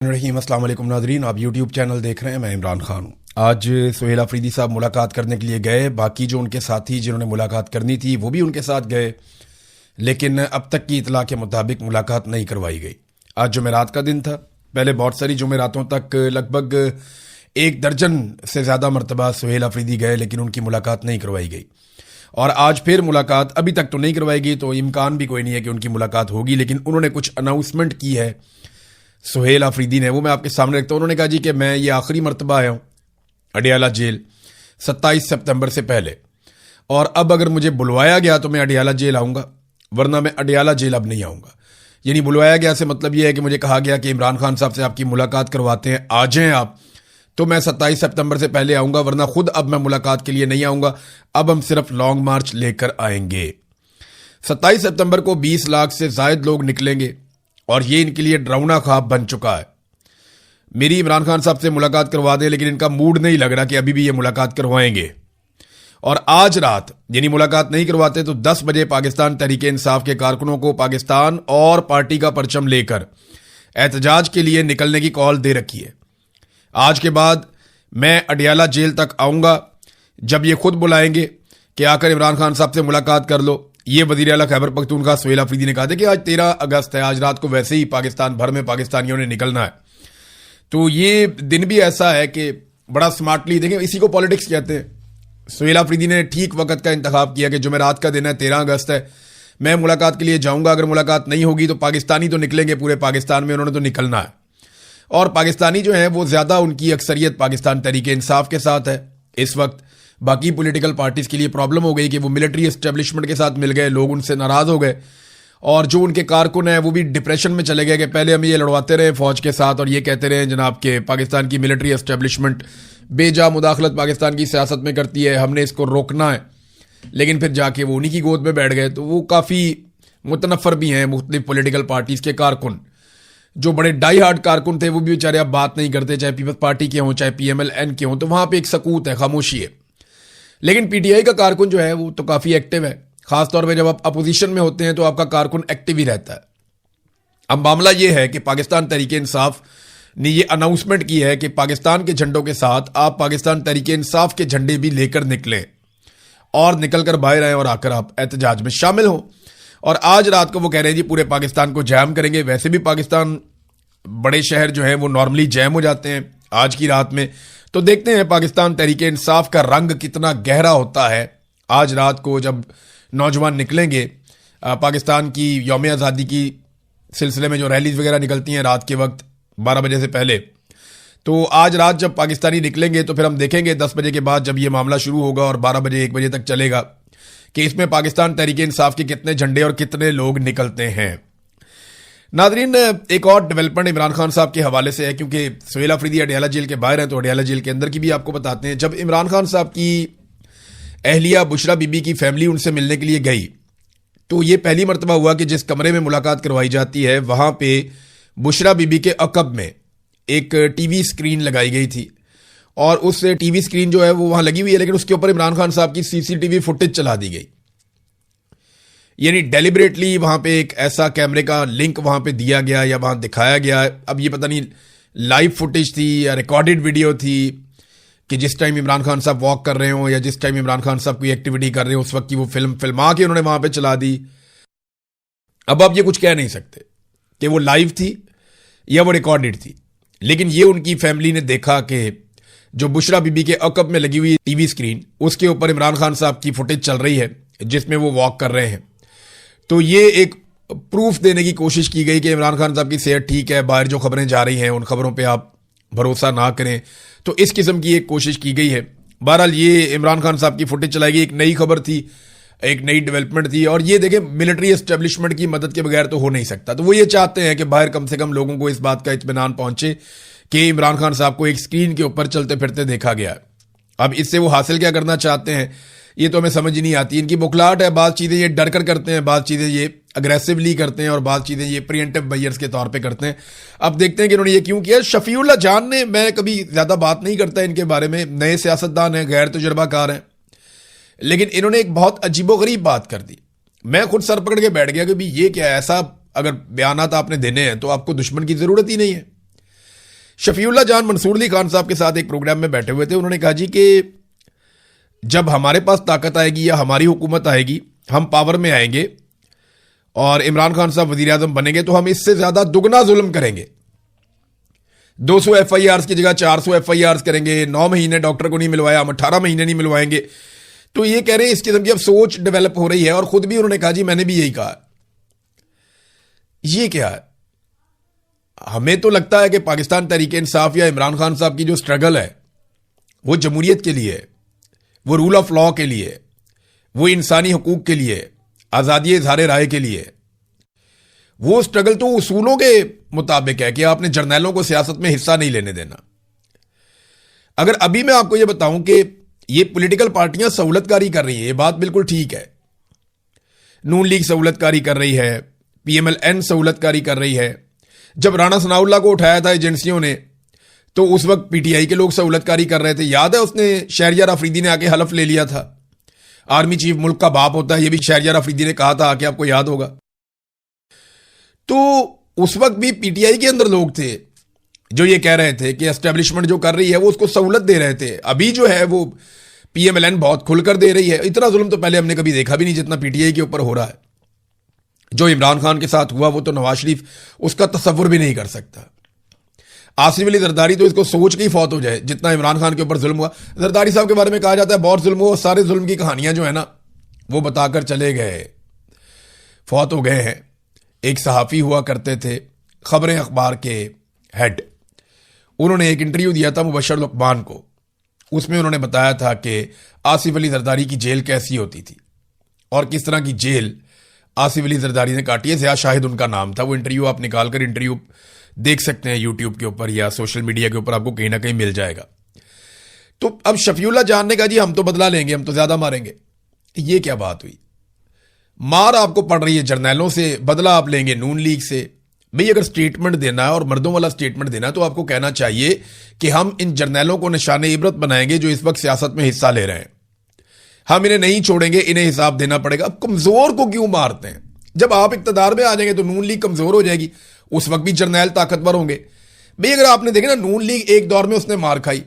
रहीम अस्सलाम वालेकुम नाजरीन, आप यूट्यूब चैनल देख रहे हैं। मैं इमरान खान हूँ। आज सुहेल अफरीदी साहब मुलाकात करने के लिए गए। बाकी जो उनके साथी जिन्होंने मुलाकात करनी थी वो भी उनके साथ गए, लेकिन अब तक की इतला के मुताबिक मुलाकात नहीं करवाई गई। आज जुमेरात का दिन था। पहले बहुत सारी जुमेरातों तक लगभग 1 दर्जन से ज़्यादा मरतबा सुहेल अफरीदी गए, लेकिन उनकी मुलाकात नहीं करवाई गई। और आज फिर मुलाकात अभी तक तो नहीं करवाई गई, तो इम्कान भी कोई नहीं है कि उनकी मुलाकात होगी। लेकिन उन्होंने कुछ अनाउंसमेंट की है सुहेल अफरीदी ने, वो मैं आपके सामने रखता हूँ। उन्होंने कहा जी कि मैं ये आखिरी मरतबा आया हूँ अडियाला जेल 27 सितंबर से पहले, और अब अगर मुझे बुलवाया गया तो मैं अडियाला जेल आऊँगा, वरना मैं अडियाला जेल अब नहीं आऊँगा। यानी बुलवाया गया से मतलब ये है कि मुझे कहा गया कि इमरान खान साहब से आपकी मुलाकात करवाते हैं, आ जाएं आप, तो मैं 27 सितंबर से पहले आऊँगा, वरना खुद अब मैं मुलाकात के लिए नहीं आऊँगा। अब हम सिर्फ लॉन्ग मार्च लेकर आएंगे। 27 सितंबर को 20 लाख से जायद लोग निकलेंगे और ये इनके लिए डरावना ख्वाब बन चुका है। मेरी इमरान खान साहब से मुलाकात करवा दें, लेकिन इनका मूड नहीं लग रहा कि अभी भी ये मुलाकात करवाएंगे। और आज रात यानी मुलाकात नहीं करवाते तो 10 बजे पाकिस्तान तहरीक इंसाफ के कारकुनों को पाकिस्तान और पार्टी का परचम लेकर एहतजाज के लिए निकलने की कॉल दे रखी है। आज के बाद मैं अडियाला जेल तक आऊँगा। जब ये खुद बुलाएंगे कि आकर इमरान खान साहब से मुलाकात कर लो, ये वज़ीर आला खैबर पख्तूनख्वा सुहेल अफरीदी ने कहा था कि आज 13 अगस्त है, आज रात को वैसे ही पाकिस्तान भर में पाकिस्तानियों ने निकलना है। तो ये दिन भी ऐसा है कि बड़ा स्मार्टली देखें, इसी को पॉलिटिक्स कहते हैं। सुहेल अफरीदी ने ठीक वक्त का इंतखाब किया कि जुमेरात का दिन है, 13 अगस्त है, मैं मुलाकात के लिए जाऊंगा। अगर मुलाकात नहीं होगी तो पाकिस्तानी तो निकलेंगे पूरे पाकिस्तान में, उन्होंने तो निकलना है। और पाकिस्तानी जो है वो ज़्यादा उनकी अक्सरियत पाकिस्तान तहरीक इंसाफ के साथ है इस वक्त। बाकी पॉलिटिकल पार्टीज के लिए प्रॉब्लम हो गई कि वो मिलिट्री एस्टेब्लिशमेंट के साथ मिल गए, लोग उनसे नाराज हो गए, और जो उनके कारकुन हैं वो भी डिप्रेशन में चले गए कि पहले हम ये लड़वाते रहे फौज के साथ और ये कहते रहे जनाब के पाकिस्तान की मिलिट्री एस्टेब्लिशमेंट बेजा मुदाखलत पाकिस्तान की सियासत में करती है, हमने इसको रोकना है। लेकिन फिर जाके वो उन्हीं की गोद में बैठ गए। तो वो काफ़ी मुतनफ़र भी हैं मुख्तलिफ पॉलिटिकल पार्टीज के कारकुन। जो बड़े डाई हार्ड कारकुन थे वो भी बेचारे अब बात नहीं करते, चाहे पीपल्स पार्टी के हों चाहे PMLN के हों। तो वहाँ पर एक सकूत है, खामोशी है। लेकिन PTI का कारकुन जो है वो तो काफ़ी एक्टिव है। खासतौर पे जब आप अपोजिशन में होते हैं तो आपका कारकुन एक्टिव ही रहता है। अब मामला ये है कि पाकिस्तान तहरीक इंसाफ ने ये अनाउंसमेंट की है कि पाकिस्तान के झंडों के साथ आप पाकिस्तान तहरीक इंसाफ के झंडे भी लेकर निकलें और निकलकर बाहर आए और आकर आप एहतजाज में शामिल हों। और आज रात को वो कह रहे हैं जी पूरे पाकिस्तान को जैम करेंगे। वैसे भी पाकिस्तान बड़े शहर जो है वो नॉर्मली जैम हो जाते हैं आज की रात में। तो देखते हैं पाकिस्तान तहरीक इंसाफ का रंग कितना गहरा होता है आज रात को जब नौजवान निकलेंगे। पाकिस्तान की यौम आज़ादी की सिलसिले में जो रैलीज वगैरह निकलती हैं रात के वक्त 12 बजे से पहले, तो आज रात जब पाकिस्तानी निकलेंगे तो फिर हम देखेंगे 10 बजे के बाद जब ये मामला शुरू होगा और 12 बजे 1 बजे तक चलेगा कि इसमें पाकिस्तान तहरीक इंसाफ के कितने झंडे और कितने लोग निकलते हैं। नादरीन, एक और डेवलपमेंट इमरान खान साहब के हवाले से है, क्योंकि सुहेल अफरीदी अडियाला जेल के बाहर हैं तो अडियाला जेल के अंदर की भी आपको बताते हैं। जब इमरान खान साहब की अहलिया बुशरा बीबी की फैमिली उनसे मिलने के लिए गई तो ये पहली मरतबा हुआ कि जिस कमरे में मुलाकात करवाई जाती है वहां पे बुशरा बीबी के अकब में एक टीवी स्क्रीन लगाई गई थी, और उस टीवी स्क्रीन जो है वो वहां लगी हुई है, लेकिन उसके ऊपर इमरान खान साहब की CCTV फुटेज चला दी गई। यानी डेलिबरेटली वहां पे एक ऐसा कैमरे का लिंक वहां पे दिया गया या वहां दिखाया गया। अब ये पता नहीं लाइव फुटेज थी या रिकॉर्डेड वीडियो थी कि जिस टाइम इमरान खान साहब वॉक कर रहे हो या जिस टाइम इमरान खान साहब कोई एक्टिविटी कर रहे हो उस वक्त की वो फिल्मा के उन्होंने वहां पे चला दी। अब आप ये कुछ कह नहीं सकते कि वो लाइव थी या वो रिकॉर्डेड थी, लेकिन ये उनकी फैमिली ने देखा कि जो बुशरा बीबी के अकब में लगी हुई टीवी स्क्रीन उसके ऊपर इमरान खान साहब की फुटेज चल रही है जिसमें वो वॉक कर रहे हैं। तो ये एक प्रूफ देने की कोशिश की गई कि इमरान खान साहब की सेहत ठीक है, बाहर जो खबरें जा रही हैं उन खबरों पे आप भरोसा ना करें। तो इस किस्म की एक कोशिश की गई है। बहरहाल ये इमरान खान साहब की फुटेज चलाई गई, एक नई खबर थी, एक नई डेवलपमेंट थी। और ये देखें मिलिट्री एस्टेब्लिशमेंट की मदद के बगैर तो हो नहीं सकता। तो वो ये चाहते हैं कि बाहर कम से कम लोगों को इस बात का इत्मीनान पहुंचे कि इमरान खान साहब को एक स्क्रीन के ऊपर चलते फिरते देखा गया है। अब इससे वो हासिल क्या करना चाहते हैं ये तो हमें समझ ही नहीं आती। इनकी बुखलाहट है, बात चीज़ें ये डर कर करते हैं, बात चीज़ें ये अग्रेसिवली करते हैं और बात चीज़ें ये प्रिएंटिव बायर्स के तौर पे करते हैं। अब देखते हैं कि इन्होंने ये क्यों किया। शफीउल्लाह जान ने, मैं कभी ज़्यादा बात नहीं करता इनके बारे में, नए सियासतदान हैं, गैर तजुर्बाकार हैं, लेकिन इन्होंने एक बहुत अजीबोगरीब बात कर दी। मैं खुद सर पकड़ के बैठ गया कि भाई ये क्या है, ऐसा अगर बयानात आपने देने हैं तो आपको दुश्मन की ज़रूरत ही नहीं है। शफीउल्लाह जान मंसूर अली खान साहब के साथ एक प्रोग्राम में बैठे हुए थे। उन्होंने कहा जी कि जब हमारे पास ताकत आएगी या हमारी हुकूमत आएगी, हम पावर में आएंगे और इमरान खान साहब वजीर आजम बनेंगे तो हम इससे ज्यादा दुगना जुल्म करेंगे। 200 FIRs की जगह 400 FIRs करेंगे। 9 महीने डॉक्टर को नहीं मिलवाया, हम 18 महीने नहीं मिलवाएंगे। तो ये कह रहे हैं इस किस्म की अब सोच डेवलप हो रही है। और खुद भी उन्होंने कहा जी मैंने भी यही कहा। ये क्या है? हमें तो लगता है कि पाकिस्तान तहरीक इंसाफ या इमरान खान साहब की जो स्ट्रगल है वो जमहूरियत के लिए है, वो रूल ऑफ लॉ के लिए है, वो इंसानी हकूक के लिए है, आजादी इजहार राय के लिए है। वो स्ट्रगल तो उसूलों के मुताबिक है कि आपने जर्नैलों को सियासत में हिस्सा नहीं लेने देना। अगर अभी मैं आपको यह बताऊं कि ये पॉलिटिकल पार्टियां सहूलतकारी कर रही हैं, ये बात बिल्कुल ठीक है। नून लीग सहूलतकारी कर रही है, PMLN सहूलतकारी कर रही है। जब राणा सनाउल्लाह को उठाया था एजेंसियों ने तो उस वक्त PTI के लोग सहूलतकारी कर रहे थे। याद है उसने शहरयार अफरीदी ने आके हलफ ले लिया था। आर्मी चीफ मुल्क का बाप होता है, ये भी शहरयार अफरीदी ने कहा था आके, आपको याद होगा। तो उस वक्त भी PTI के अंदर लोग थे जो ये कह रहे थे कि एस्टेब्लिशमेंट जो कर रही है वो उसको सहूलत दे रहे थे। अभी जो है वो PMLN बहुत खुलकर दे रही है। इतना जुल्म तो पहले हमने कभी देखा भी नहीं जितना PTI के ऊपर हो रहा है। जो इमरान खान के साथ हुआ वो तो नवाज शरीफ उसका तसव्वुर भी नहीं कर सकता। आसिफ अली जरदारी तो इसको सोच के ही फौत हो जाए जितना इमरान खान के ऊपर जुल्म हुआ। जरदारी साहब के बारे में कहा जाता है बहुत जुल्म हुआ। सारे जुल्म की कहानियां जो है ना वो बताकर चले गए, फौत हो गए हैं। एक सहाफ़ी हुआ करते थे, खबरें अखबार के हेड, उन्होंने एक इंटरव्यू दिया था मुबशर लुकमान को। उसमें उन्होंने बताया था कि आसिफ अली जरदारी की जेल कैसी होती थी और किस तरह की जेल आसिफ अली जरदारी ने काटी है। ज़िया शाहिद उनका नाम था। वो इंटरव्यू आप निकाल कर इंटरव्यू देख सकते हैं यूट्यूब के ऊपर या सोशल मीडिया के ऊपर, आपको कहीं ना कहीं मिल जाएगा। तो अब शफीउल्लाह जान ने कहा जी हम तो बदला लेंगे, हम तो ज्यादा मारेंगे। ये क्या बात हुई? मार आपको पड़ रही है जर्नैलों से, बदला आप लेंगे नून लीग से। भाई अगर स्टेटमेंट देना है और मर्दों वाला स्टेटमेंट देना है तो आपको कहना चाहिए कि हम इन जर्नैलों को निशान इबरत बनाएंगे जो इस वक्त सियासत में हिस्सा ले रहे हैं। हम इन्हें नहीं छोड़ेंगे, इन्हें हिसाब देना पड़ेगा। अब कमजोर को क्यों मारते हैं? जब आप इक्तदार में आ जाएंगे तो नून लीग कमजोर हो जाएगी, उस वक्त भी जर्नैल ताकतवर होंगे। भाई अगर आपने देखा ना, नून लीग एक दौर में उसने मार खाई,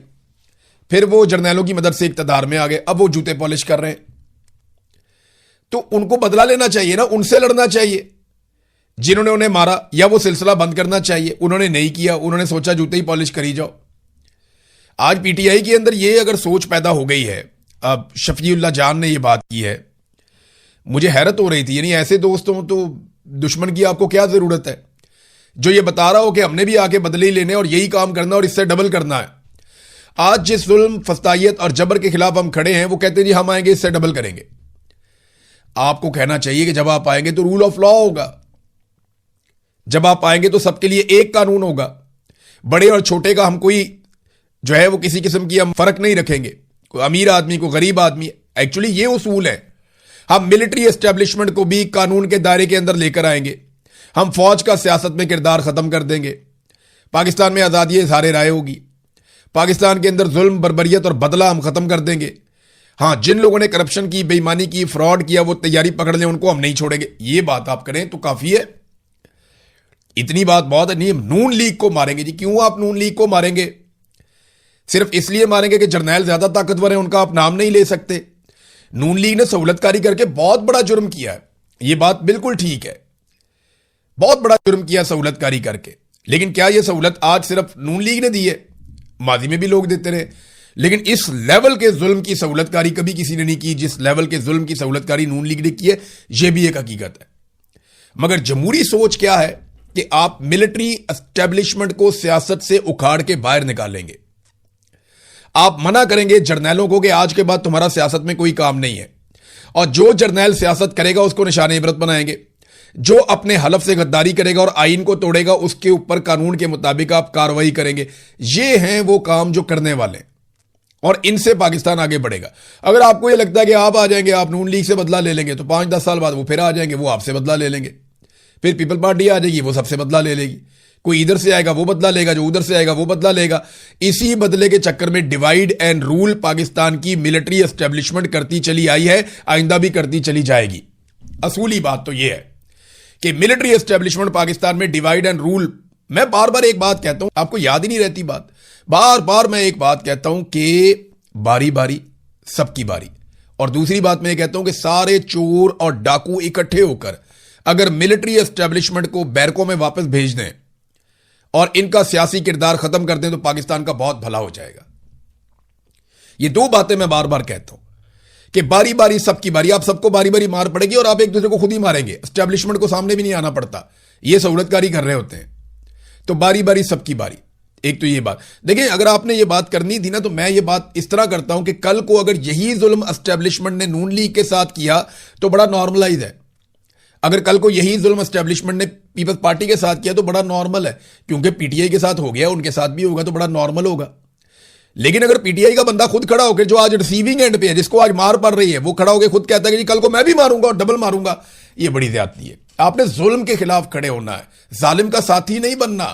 फिर वो जर्नैलों की मदद से इक्तदार में आ गए, अब वो जूते पॉलिश कर रहे हैं। तो उनको बदला लेना चाहिए ना, उनसे लड़ना चाहिए जिन्होंने उन्हें मारा, या वो सिलसिला बंद करना चाहिए। उन्होंने नहीं किया, उन्होंने सोचा जूते ही पॉलिश करी जाओ। आज PTI के अंदर ये अगर सोच पैदा हो गई है, अब शफीउल्लाह जान ने ये बात की है, मुझे हैरत हो रही थी। यानी ऐसे दोस्तों तो दुश्मन की आपको क्या जरूरत है जो ये बता रहा हो कि हमने भी आके बदले ही लेने और यही काम करना और इससे डबल करना है। आज जिस जुल्म, फस्तायत और जबर के खिलाफ हम खड़े हैं वो कहते हैं जी हम आएंगे इससे डबल करेंगे। आपको कहना चाहिए कि जब आप आएंगे तो रूल ऑफ लॉ होगा, जब आप आएंगे तो सबके लिए एक कानून होगा। बड़े और छोटे का हम कोई जो है वो किसी किस्म की हम फर्क नहीं रखेंगे, कोई अमीर आदमी को गरीब आदमी। एक्चुअली ये उसूल है। हम मिलिट्री एस्टेब्लिशमेंट को भी कानून के दायरे के अंदर लेकर आएंगे। हम फौज का सियासत में किरदार खत्म कर देंगे। पाकिस्तान में आजादी इजहार राय होगी। पाकिस्तान के अंदर जुल्म, बर्बरियत और बदला हम खत्म कर देंगे। हाँ, जिन लोगों ने करप्शन की, बेईमानी की, फ्रॉड किया, वो तैयारी पकड़ लें, उनको हम नहीं छोड़ेंगे। ये बात आप करें तो काफी है। इतनी बात बहुत है। नहीं, नून लीग को मारेंगे जी। क्यों आप नून लीग को मारेंगे? सिर्फ इसलिए मारेंगे कि जर्नैल ज्यादा ताकतवर है, उनका आप नाम नहीं ले सकते। नून लीग ने सहूलतकारी करके बहुत बड़ा जुर्म किया है, यह बात बिल्कुल ठीक है। बहुत बड़ा जुर्म किया सहूलतकारी करके। लेकिन क्या यह सहूलत आज सिर्फ नून लीग ने दी है? माजी में भी लोग देते रहे, लेकिन इस लेवल के जुल्म की सहूलतकारी कभी किसी ने नहीं की जिस लेवल के जुल्म की सहूलतकारी नून लीग ने की है। यह भी एक हकीकत है। मगर जमहूरी सोच क्या है कि आप मिलिट्री एस्टेब्लिशमेंट को सियासत से उखाड़ के बाहर निकालेंगे। आप मना करेंगे जर्नैलों को कि आज के बाद तुम्हारा सियासत में कोई काम नहीं है, और जो जर्नैल सियासत करेगा उसको निशान इबरत बनाएंगे। जो अपने हलफ से गद्दारी करेगा और आईन को तोड़ेगा उसके ऊपर कानून के मुताबिक आप कार्रवाई करेंगे। ये हैं वो काम जो करने वाले हैं, और इनसे पाकिस्तान आगे बढ़ेगा। अगर आपको ये लगता है कि आप आ जाएंगे, आप नून लीग से बदला ले लेंगे, तो 5-10 साल बाद वो फिर आ जाएंगे, वो आपसे बदला ले लेंगे। फिर पीपल पार्टी आ जाएगी, वो सबसे बदला ले लेगी। कोई इधर से आएगा वो बदला लेगा, जो उधर से आएगा वो बदला लेगा। इसी बदले के चक्कर में डिवाइड एंड रूल पाकिस्तान की मिलिट्री एस्टेब्लिशमेंट करती चली आई है, आइंदा भी करती चली जाएगी। असूली बात तो यह है कि मिलिट्री एस्टेब्लिशमेंट पाकिस्तान में डिवाइड एंड रूल मैं बार बार एक बात कहता हूं, आपको याद ही नहीं रहती बात, बार बार मैं एक बात कहता हूं कि बारी बारी सबकी बारी। और दूसरी बात मैं कहता हूं कि सारे चोर और डाकू इकट्ठे होकर अगर मिलिट्री एस्टेब्लिशमेंट को बैरकों में वापस भेज दें और इनका सियासी किरदार खत्म कर दें तो पाकिस्तान का बहुत भला हो जाएगा। ये दो बातें मैं बार बार कहता हूं कि बारी बारी सबकी बारी, आप सबको बारी बारी मार पड़ेगी और आप एक दूसरे को खुद ही मारेंगे, एस्टेब्लिशमेंट को सामने भी नहीं आना पड़ता, ये सहूलतकारी कर रहे होते हैं। तो बारी बारी सबकी बारी, एक तो ये बात देखिए, अगर आपने ये बात करनी थी ना तो मैं ये बात इस तरह करता हूं कि कल को अगर यही जुल्म एस्टेब्लिशमेंट ने नून लीग के साथ किया तो बड़ा नॉर्मलाइज है। अगर कल को यही जुल्म एस्टेब्लिशमेंट ने पीपल्स पार्टी के साथ किया तो बड़ा नॉर्मल है, क्योंकि पीटीआई के साथ हो गया, उनके साथ भी होगा तो बड़ा नॉर्मल होगा। लेकिन अगर पीटीआई का बंदा खुद खड़ा होकर, जो आज रिसीविंग एंड पे है, जिसको आज मार पड़ रही है, वो खड़ा होकर खुद कहता है कि जी कल को मैं भी मारूंगा और डबल मारूंगा, ये बड़ी ज्यादती है। आपने जुल्म के खिलाफ खड़े होना है, जालिम का साथी नहीं बनना।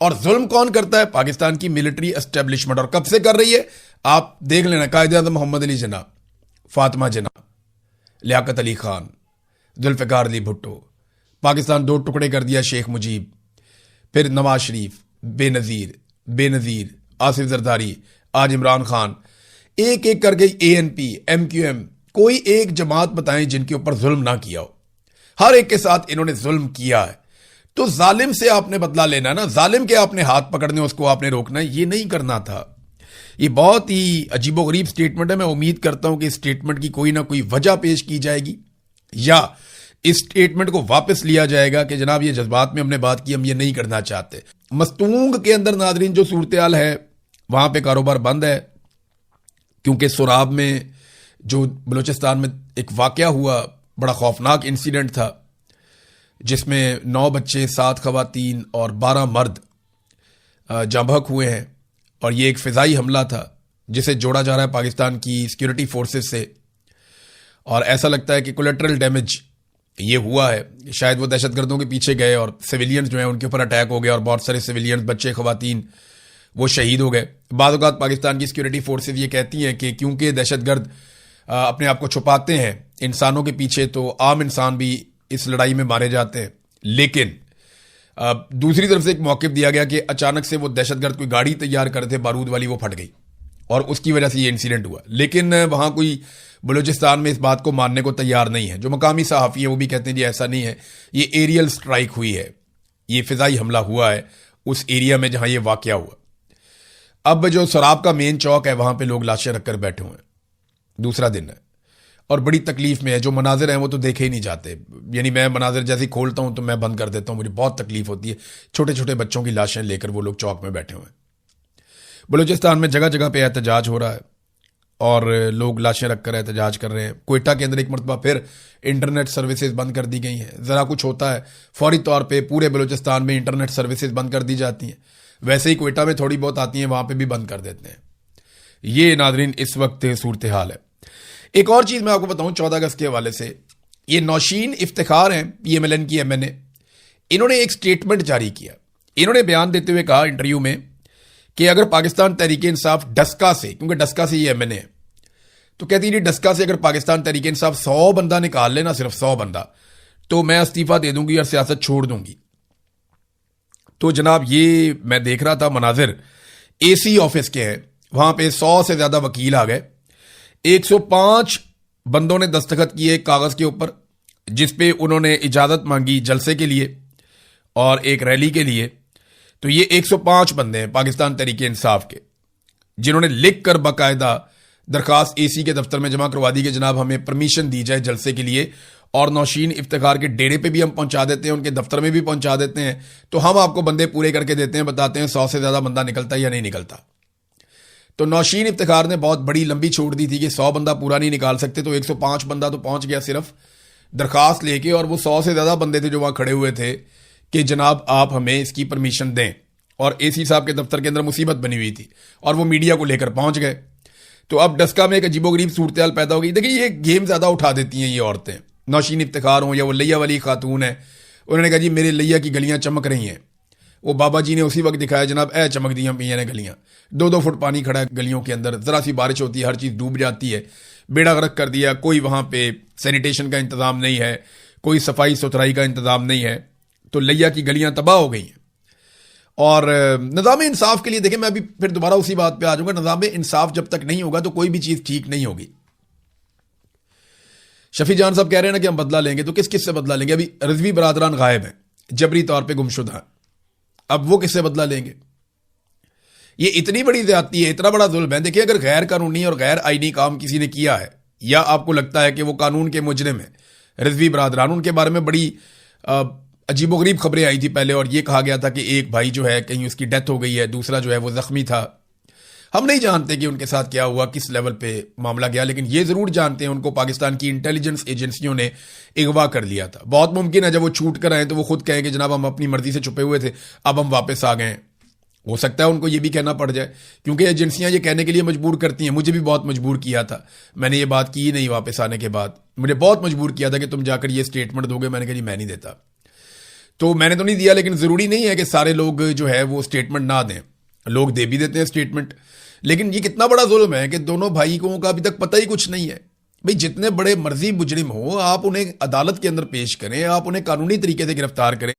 और जुल्म कौन करता है? पाकिस्तान की मिलिट्री एस्टेब्लिशमेंट। और कब से कर रही है? आप देख लेना, कायदे-ए-आज़म मोहम्मद अली जिन्ना, फातिमा जिन्ना, लियाकत अली खान, जुल्फ़िकार अली भुट्टो, पाकिस्तान दो टुकड़े कर दिया शेख मुजीब, फिर नवाज शरीफ, बेनज़ीर, आसिफ जरदारी, आज इमरान खान, एक एक करके एएनपी, एमक्यूएम, कोई एक जमात बताएं जिनके ऊपर जुल्म ना किया हो। हर एक के साथ इन्होंने जुल्म किया है। तो जालिम से आपने बदला लेना ना, जालिम के आपने हाथ पकड़ने, उसको आपने रोकना है, ये नहीं करना था। ये बहुत ही अजीबोगरीब स्टेटमेंट है। मैं उम्मीद करता हूं कि इस स्टेटमेंट की कोई ना कोई वजह पेश की जाएगी या इस स्टेटमेंट को वापस लिया जाएगा कि जनाब ये जज्बात में हमने बात की, हम ये नहीं करना चाहते। मस्तूंग के अंदर नाजरीन जो सूरत हाल है, वहां पे कारोबार बंद है, क्योंकि सुराब में जो बलूचिस्तान में एक वाकया हुआ, बड़ा खौफनाक इंसिडेंट था, जिसमें 9 बच्चे, 7 खवातीन और 12 मर्द जाँ बहक हुए हैं। और ये एक फिजाई हमला था जिसे जोड़ा जा रहा है पाकिस्तान की सिक्योरिटी फोर्सेस से। और ऐसा लगता है कि कोलेटरल डैमेज ये हुआ है, शायद वो दहशतगर्दों के पीछे गए और सिविलियंस जो है उनके ऊपर अटैक हो गया और बहुत सारे सिविलियंस, बच्चे, खवातीन वो शहीद हो गए। बाद औक़ात पाकिस्तान की सिक्योरिटी फोर्सेस ये कहती हैं कि क्योंकि दहशतगर्द अपने आप को छुपाते हैं इंसानों के पीछे, तो आम इंसान भी इस लड़ाई में मारे जाते हैं। लेकिन दूसरी तरफ से एक मौक़िफ़ दिया गया कि अचानक से वो दहशतगर्द कोई गाड़ी तैयार कर रहे थे बारूद वाली, वो फट गई और उसकी वजह से ये इंसिडेंट हुआ। लेकिन वहाँ कोई बलूचिस्तान में इस बात को मानने को तैयार नहीं है। जो मकामी सहाफ़ी है वो भी कहते हैं जी ऐसा नहीं है, ये एरियल स्ट्राइक हुई है, ये फ़िज़ाई हमला हुआ है उस एरिया में जहाँ ये वाक़या हुआ। अब जो सराब का मेन चौक है वहाँ पे लोग लाशें रखकर बैठे हुए हैं, दूसरा दिन है और बड़ी तकलीफ में है। जो मनाजिर हैं वो तो देखे ही नहीं जाते, यानी मैं मनाजिर जैसे खोलता हूँ तो मैं बंद कर देता हूँ, मुझे बहुत तकलीफ होती है। छोटे छोटे बच्चों की लाशें लेकर वो लोग चौक में बैठे हुए हैं। बलूचिस्तान में जगह जगह पे एहतजाज हो रहा है और लोग लाशें रखकर एहतजाज कर रहे हैं। क्वेटा के अंदर एक मरतबा फिर इंटरनेट सर्विसेज बंद कर दी गई हैं। ज़रा कुछ होता है फौरी तौर पे पूरे बलूचिस्तान में इंटरनेट सर्विसेज बंद कर दी जाती हैं। वैसे ही क्वेटा में थोड़ी बहुत आती हैं, वहाँ पे भी बंद कर देते हैं। ये नाजरीन इस वक्त सूरत हाल है। एक और चीज़ मैं आपको बताऊं 14 अगस्त के हवाले से, ये नौशीन इफ्तिखार हैं, PMLN की MNA, इन्होंने एक स्टेटमेंट जारी किया। इन्होंने बयान देते हुए कहा इंटरव्यू में कि अगर पाकिस्तान तहरीक इंसाफ डस्का से, क्योंकि डस्का से ये MNA है, तो कहती है डस्का से अगर पाकिस्तान तहरीक इंसाफ 100 बंदा निकाल लेना, सिर्फ 100 बंदा, तो मैं इस्तीफा दे दूंगी और सियासत छोड़ दूंगी। तो जनाब ये मैं देख रहा था मनाजिर AC ऑफिस के हैं, वहां पे 100 से ज्यादा वकील आ गए। 105 बंदों ने दस्तखत किए एक कागज के ऊपर जिसपे उन्होंने इजाजत मांगी जलसे के लिए और एक रैली के लिए। तो ये 105 बंदे हैं पाकिस्तान तहरीक इंसाफ के, जिन्होंने लिख कर बाकायदा दरखास्त AC के दफ्तर में जमा करवा दी कि जनाब हमें परमिशन दी जाए जलसे के लिए, और नौशीन इफ्तिखार के डेरे पे भी हम पहुंचा देते हैं, उनके दफ्तर में भी पहुंचा देते हैं, तो हम आपको बंदे पूरे करके देते हैं, बताते हैं 100 से ज्यादा बंदा निकलता है या नहीं निकलता। तो नौशीन इफ्तिखार ने बहुत बड़ी लंबी छोड़ दी थी कि 100 बंदा पूरा नहीं निकाल सकते, तो 105 बंदा तो पहुंच गया सिर्फ दरखास्त लेके, और वो 100 से ज्यादा बंदे थे जो वहां खड़े हुए थे कि जनाब आप हमें इसकी परमिशन दें। और AC साहब के दफ्तर के अंदर मुसीबत बनी हुई थी और वो मीडिया को लेकर पहुंच गए। तो अब डस्का में एक अजीबोगरीब सूरत हाल पैदा हो गई। देखिए ये गेम ज्यादा उठा देती हैं ये औरतें, नौशीन इफ्तिखार हों या वो लिया वाली खातून है। उन्होंने कहा जी मेरे लिया की गलियां चमक रही हैं। वो बाबा जी ने उसी वक्त दिखाया जनाब ए चमक दी हम पिया ने गलियां, 2-2 फुट पानी खड़ा है गलियों के अंदर, जरा सी बारिश होती है हर चीज डूब जाती है, बेड़ा गर्क कर दिया। कोई वहां पे सैनिटेशन का इंतजाम नहीं है, कोई सफाई सुथराई का इंतजाम नहीं है, तो लिया की गलियां तबाह हो गई हैं। और निज़ाम इंसाफ के लिए देखें, मैं अभी फिर दोबारा उसी बात पे आ जाऊंगा, निज़ाम इंसाफ जब तक नहीं होगा तो कोई भी चीज़ ठीक नहीं होगी। शफी जान साहब कह रहे हैं ना कि हम बदला लेंगे, तो किस किस से बदला लेंगे? अभी रिजवी बरादरान गायब हैं, जबरी तौर पे गुमशुदा हैं, अब वो किससे बदला लेंगे? ये इतनी बड़ी ज्यादती है, इतना बड़ा जुल्म है। देखिए, अगर गैर कानूनी और गैर आईनी काम किसी ने किया है या आपको लगता है कि वो कानून के मुजरिम है, रिजवी बरादरान, उनके बारे में बड़ी अजीबोगरीब खबरें आई थी पहले, और ये कहा गया था कि एक भाई जो है कहीं उसकी डेथ हो गई है, दूसरा जो है वो जख्मी था। हम नहीं जानते कि उनके साथ क्या हुआ, किस लेवल पे मामला गया, लेकिन ये जरूर जानते हैं उनको पाकिस्तान की इंटेलिजेंस एजेंसियों ने अगवा कर लिया था। बहुत मुमकिन है जब वो छूट कर आए तो वो खुद कहें कि जनाब हम अपनी मर्जी से छुपे हुए थे, अब हम वापस आ गए। हो सकता है उनको ये भी कहना पड़ जाए, क्योंकि एजेंसियां ये कहने के लिए मजबूर करती हैं। मुझे भी बहुत मजबूर किया था, मैंने ये बात की नहीं वापस आने के बाद, मुझे बहुत मजबूर किया था कि तुम जाकर ये स्टेटमेंट दोगे। मैंने कहा जी मैं नहीं देता, तो मैंने तो नहीं दिया, लेकिन जरूरी नहीं है कि सारे लोग जो है वो स्टेटमेंट ना दें, लोग दे भी देते हैं स्टेटमेंट। लेकिन ये कितना बड़ा जुल्म है कि दोनों भाइयों का अभी तक पता ही कुछ नहीं है। भाई, जितने बड़े मर्जी मुजरिम हो, आप उन्हें अदालत के अंदर पेश करें, आप उन्हें कानूनी तरीके से गिरफ्तार करें।